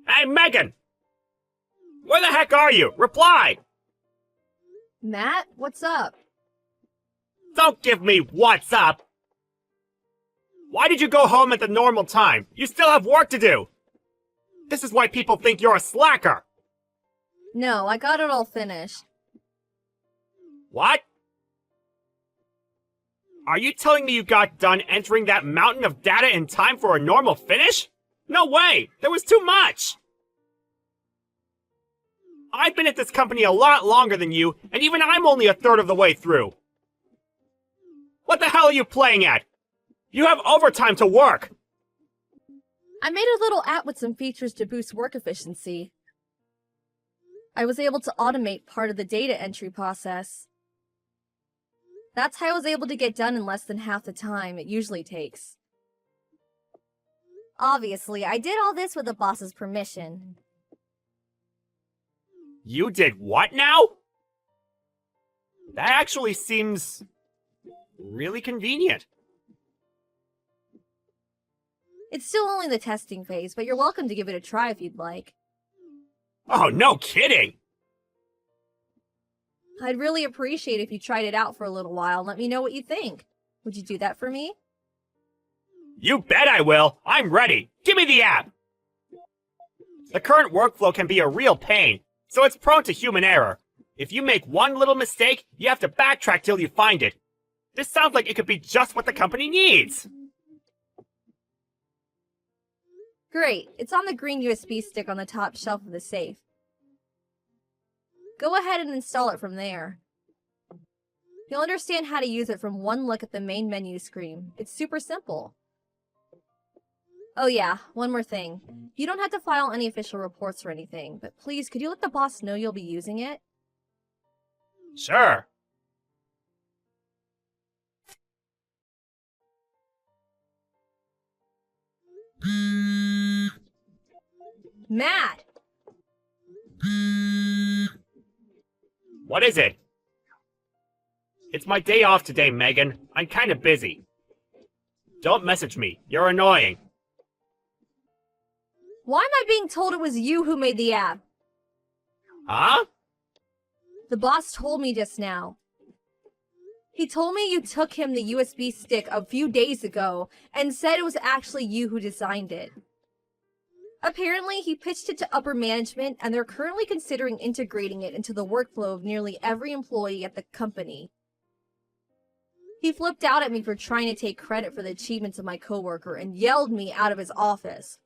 Hey, Megan! Where the heck are you? Reply! Matt, what's up? Don't give me what's up! Why did you go home at the normal time? You still have work to do! This is why people think you're a slacker! No, I got it all finished. What? Are you telling me you got done entering that mountain of data in time for a normal finish? No way! There was too much! I've been at this company a lot longer than you, and even I'm only a third of the way through. What the hell are you playing at? You have overtime to work! I made a little app with some features to boost work efficiency. I was able to automate part of the data entry process. That's how I was able to get done in less than half the time it usually takes. Obviously, I did all this with the boss's permission. You did what now? That actually seems really convenient. It's still only the testing phase, but you're welcome to give it a try if you'd like. Oh, no kidding! I'd really appreciate if you tried it out for a little while and let me know what you think. Would you do that for me? You bet I will! I'm ready! Give me the app! The current workflow can be a real pain, so it's prone to human error. If you make one little mistake, you have to backtrack till you find it. This sounds like it could be just what the company needs! Great, it's on the green USB stick on the top shelf of the safe. Go ahead and install it from there. You'll understand how to use it from one look at the main menu screen. It's super simple. Oh yeah, one more thing. You don't have to file any official reports or anything, but please, could you let the boss know you'll be using it? Sure. Matt! What is it? It's my day off today, Megan. I'm kinda busy. Don't message me. You're annoying. Why am I being told it was you who made the app? Huh? The boss told me just now. He told me you took him the USB stick a few days ago and said it was actually you who designed it. Apparently, he pitched it to upper management and they're currently considering integrating it into the workflow of nearly every employee at the company. He flipped out at me for trying to take credit for the achievements of my coworker and yelled me out of his office.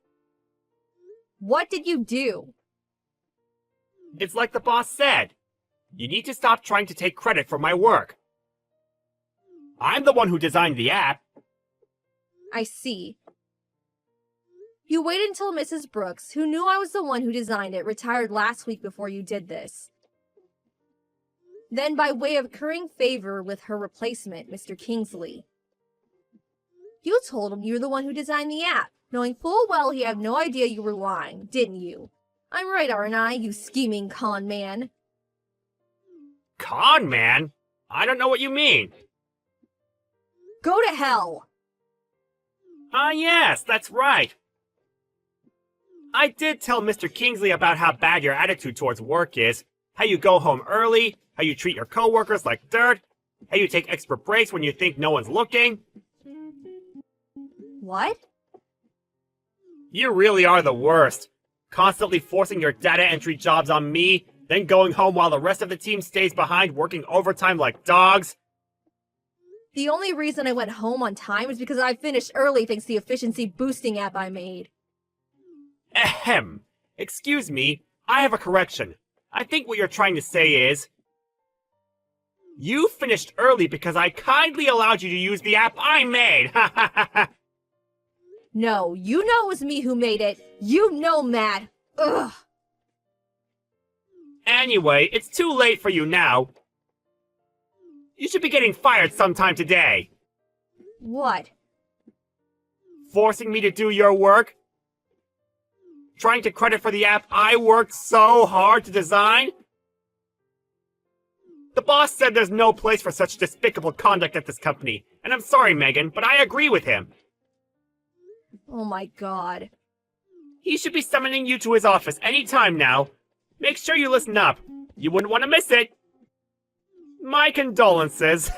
What did you do? It's like the boss said. You need to stop trying to take credit for my work. I'm the one who designed the app. I see. You waited until Mrs. Brooks, who knew I was the one who designed it, retired last week before you did this. Then, by way of currying favor with her replacement, Mr. Kingsley, you told him you were the one who designed the app, knowing full well he had no idea you were lying, didn't you? I'm right, aren't I, you scheming con man? Con man? I don't know what you mean. Go to hell! Ah, yes, that's right. I did tell Mr. Kingsley about how bad your attitude towards work is, how you go home early, how you treat your coworkers like dirt, how you take extra breaks when you think no one's looking. What? You really are the worst. Constantly forcing your data entry jobs on me, then going home while the rest of the team stays behind working overtime like dogs. The only reason I went home on time is because I finished early thanks to the efficiency boosting app I made. Ahem. Excuse me, I have a correction. I think what you're trying to say is... You finished early because I kindly allowed you to use the app I made! Ha ha ha ha! No, you know it was me who made it. You know, Matt. Ugh. Anyway, it's too late for you now. You should be getting fired sometime today. What? Forcing me to do your work? Trying to credit for the app I worked so hard to design? The boss said there's no place for such despicable conduct at this company, and I'm sorry, Megan, but I agree with him. Oh my god. He should be summoning you to his office any time now. Make sure you listen up. You wouldn't want to miss it. My condolences.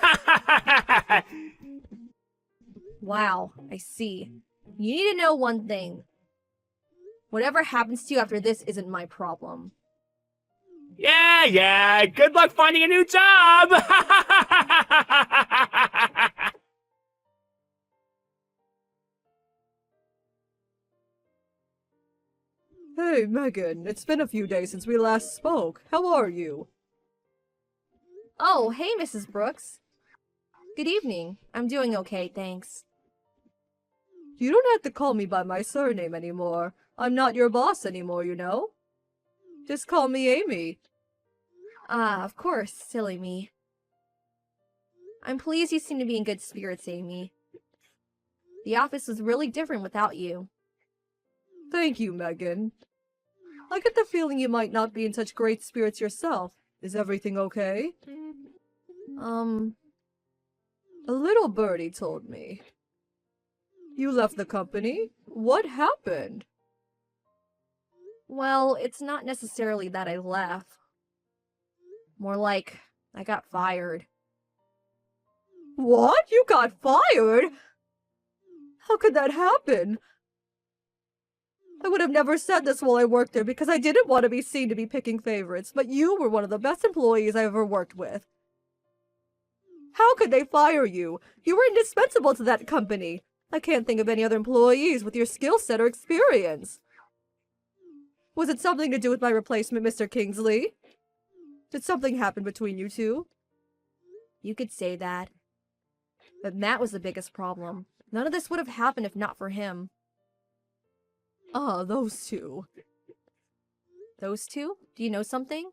Wow, I see. You need to know one thing. Whatever happens to you after this isn't my problem. Yeah. Good luck finding a new job. Hey, Megan, it's been a few days since we last spoke. How are you? Oh, hey, Mrs. Brooks. Good evening. I'm doing okay, thanks. You don't have to call me by my surname anymore. I'm not your boss anymore, you know? Just call me Amy. Ah, of course, silly me. I'm pleased you seem to be in good spirits, Amy. The office was really different without you. Thank you, Megan. I get the feeling you might not be in such great spirits yourself. Is everything okay? A little birdie told me. You left the company? What happened? Well, it's not necessarily that I left. More like, I got fired. What? You got fired? How could that happen? I would have never said this while I worked there because I didn't want to be seen to be picking favorites, but you were one of the best employees I ever worked with. How could they fire you? You were indispensable to that company. I can't think of any other employees with your skill set or experience. Was it something to do with my replacement, Mr. Kingsley? Did something happen between you two? You could say that. But Matt was the biggest problem. None of this would have happened if not for him. Ah, those two. Those two? Do you know something?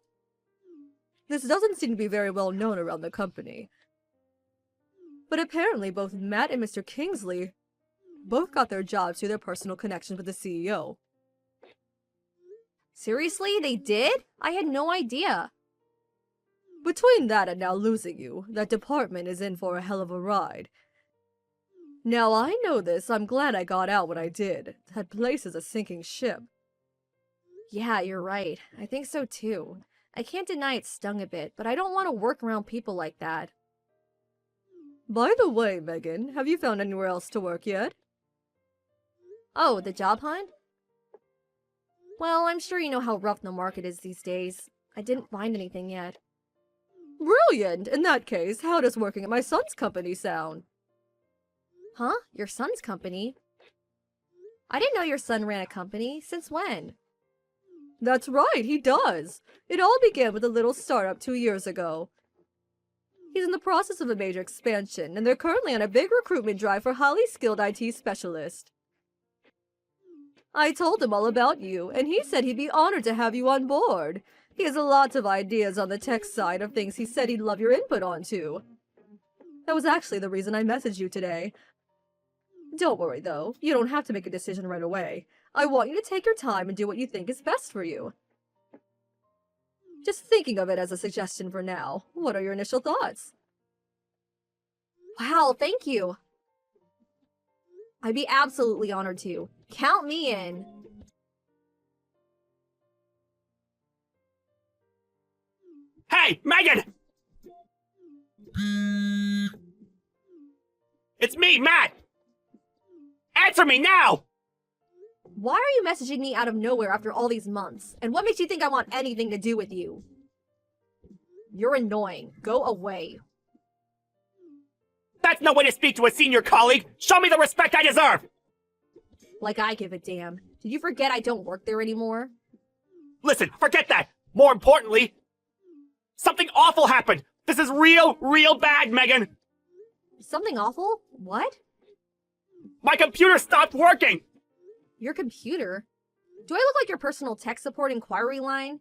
This doesn't seem to be very well known around the company. But apparently both Matt and Mr. Kingsley both got their jobs through their personal connections with the CEO. Seriously? They did? I had no idea. Between that and now losing you, that department is in for a hell of a ride. Now I know this, I'm glad I got out when I did. That place is a sinking ship. Yeah, you're right. I think so too. I can't deny it stung a bit, but I don't want to work around people like that. By the way, Megan, have you found anywhere else to work yet? Oh, the job hunt? Well, I'm sure you know how rough the market is these days. I didn't find anything yet. Brilliant! In that case, how does working at my son's company sound? Huh? Your son's company? I didn't know your son ran a company. Since when? That's right, he does. It all began with a little startup 2 years ago. He's in the process of a major expansion, and they're currently on a big recruitment drive for highly skilled IT specialists. I told him all about you, and he said he'd be honored to have you on board. He has lots of ideas on the tech side of things he said he'd love your input on, too. That was actually the reason I messaged you today. Don't worry, though. You don't have to make a decision right away. I want you to take your time and do what you think is best for you. Just thinking of it as a suggestion for now. What are your initial thoughts? Wow, thank you. I'd be absolutely honored to. Count me in. Hey, Megan! It's me, Matt! Answer me now! Why are you messaging me out of nowhere after all these months? And what makes you think I want anything to do with you? You're annoying. Go away. That's no way to speak to a senior colleague! Show me the respect I deserve! Like I give a damn. Did you forget I don't work there anymore? Listen, forget that! More importantly, something awful happened! This is real bad, Megan! Something awful? What? My computer stopped working! Your computer? Do I look like your personal tech support inquiry line?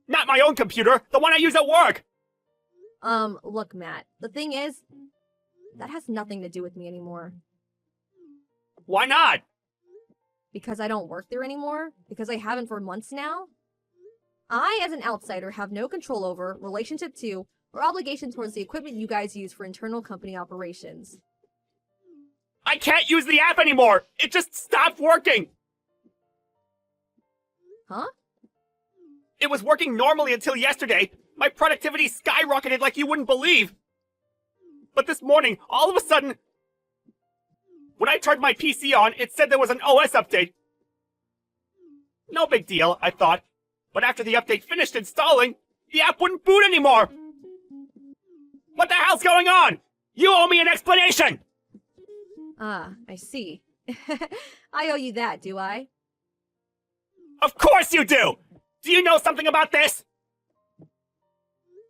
Not my own computer, the one I use at work! Look, Matt. The thing is, that has nothing to do with me anymore. Why not? Because I don't work there anymore? Because I haven't for months now? I, as an outsider, have no control over, relationship to, or obligation towards the equipment you guys use for internal company operations. I can't use the app anymore! It just stopped working! Huh? It was working normally until yesterday. My productivity skyrocketed like you wouldn't believe. But this morning, all of a sudden, when I turned my PC on, it said there was an OS update. No big deal, I thought. But after the update finished installing, the app wouldn't boot anymore. What the hell's going on? You owe me an explanation! Ah, I see. I owe you that, do I? Of course you do! Do you know something about this?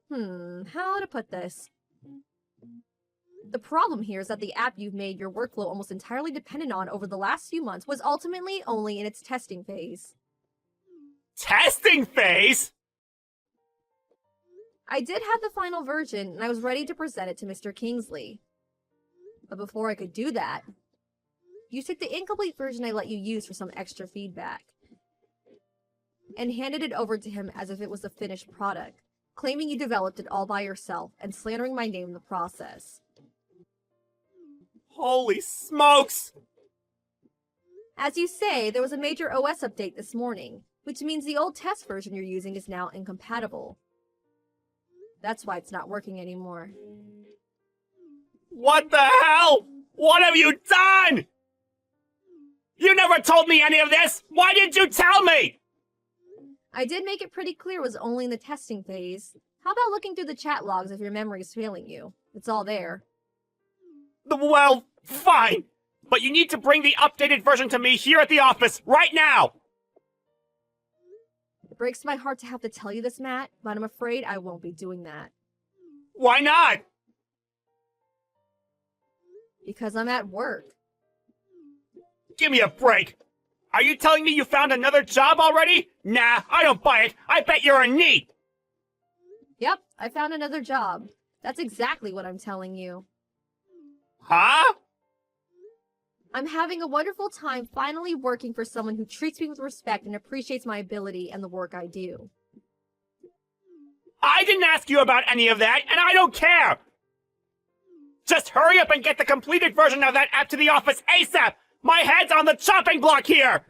How to put this? The problem here is that the app you've made your workflow almost entirely dependent on over the last few months was ultimately only in its testing phase. Testing phase? I did have the final version, and I was ready to present it to Mr. Kingsley. But before I could do that, you took the incomplete version I let you use for some extra feedback and handed it over to him as if it was the finished product, claiming you developed it all by yourself and slandering my name in the process. Holy smokes! As you say, there was a major OS update this morning, which means the old test version you're using is now incompatible. That's why it's not working anymore. What the hell? What have you done? You never told me any of this! Why didn't you tell me? I did make it pretty clear it was only in the testing phase. How about looking through the chat logs if your memory is failing you? It's all there. Well, fine. But you need to bring the updated version to me here at the office, right now! It breaks my heart to have to tell you this, Matt, but I'm afraid I won't be doing that. Why not? Because I'm at work. Give me a break. Are you telling me you found another job already? Nah, I don't buy it. I bet you're a NEET. Yep, I found another job. That's exactly what I'm telling you. Huh? I'm having a wonderful time finally working for someone who treats me with respect and appreciates my ability and the work I do. I didn't ask you about any of that, and I don't care! Just hurry up and get the completed version of that app to the office ASAP! My head's on the chopping block here!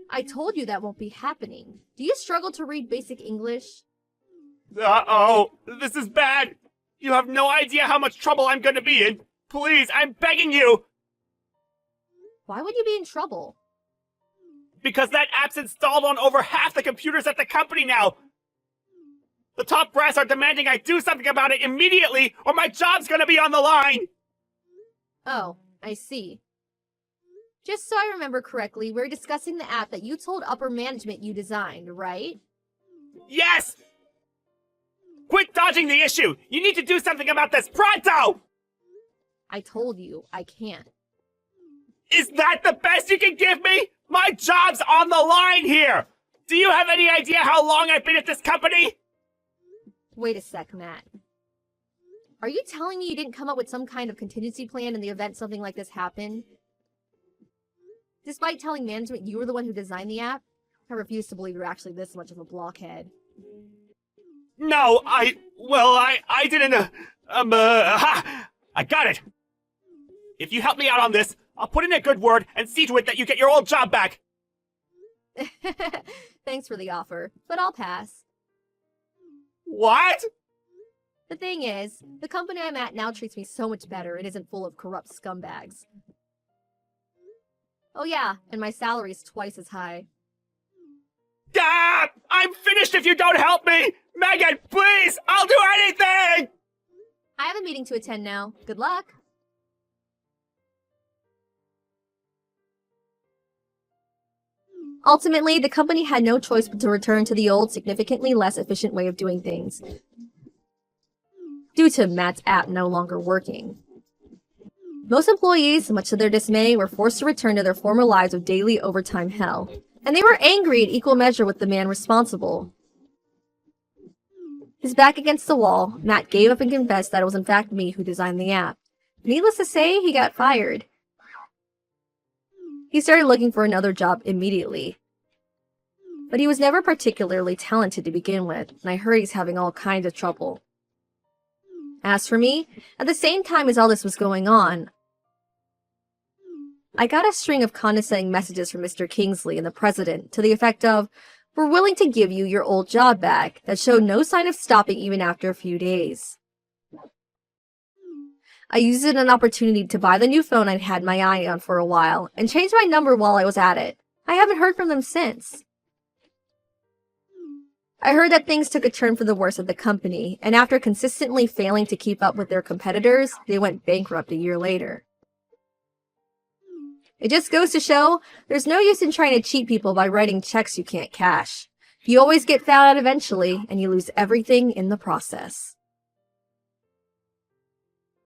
I told you that won't be happening. Do you struggle to read basic English? Uh-oh, this is bad. You have no idea how much trouble I'm gonna be in. Please, I'm begging you! Why would you be in trouble? Because that app's installed on over half the computers at the company now! The top brass are demanding I do something about it immediately, or my job's gonna be on the line! Oh, I see. Just so I remember correctly, we're discussing the app that you told upper management you designed, right? Yes! Quit dodging the issue! You need to do something about this pronto! I told you, I can't. Is that the best you can give me? My job's on the line here! Do you have any idea how long I've been at this company? Wait a sec, Matt. Are you telling me you didn't come up with some kind of contingency plan in the event something like this happened? Despite telling management you were the one who designed the app, I refuse to believe you're actually this much of a blockhead. No, I didn't, I got it! If you help me out on this, I'll put in a good word and see to it that you get your old job back! Thanks for the offer, but I'll pass. What? The thing is, the company I'm at now treats me so much better it isn't full of corrupt scumbags. Oh yeah, and my salary is twice as high. Ah! I'm finished if you don't help me! Megan, please! I'll do anything! I have a meeting to attend now. Good luck! Ultimately, the company had no choice but to return to the old, significantly less efficient way of doing things, due to Matt's app no longer working. Most employees, much to their dismay, were forced to return to their former lives of daily overtime hell, and they were angry in equal measure with the man responsible. His back against the wall, Matt gave up and confessed that it was in fact me who designed the app. Needless to say, he got fired. He started looking for another job immediately. But he was never particularly talented to begin with, and I heard he's having all kinds of trouble. As for me, at the same time as all this was going on, I got a string of condescending messages from Mr. Kingsley and the president to the effect of, "We're willing to give you your old job back," that showed no sign of stopping even after a few days. I used it as an opportunity to buy the new phone I'd had my eye on for a while, and changed my number while I was at it. I haven't heard from them since. I heard that things took a turn for the worse at the company, and after consistently failing to keep up with their competitors, they went bankrupt a year later. It just goes to show, there's no use in trying to cheat people by writing checks you can't cash. You always get found out eventually, and you lose everything in the process.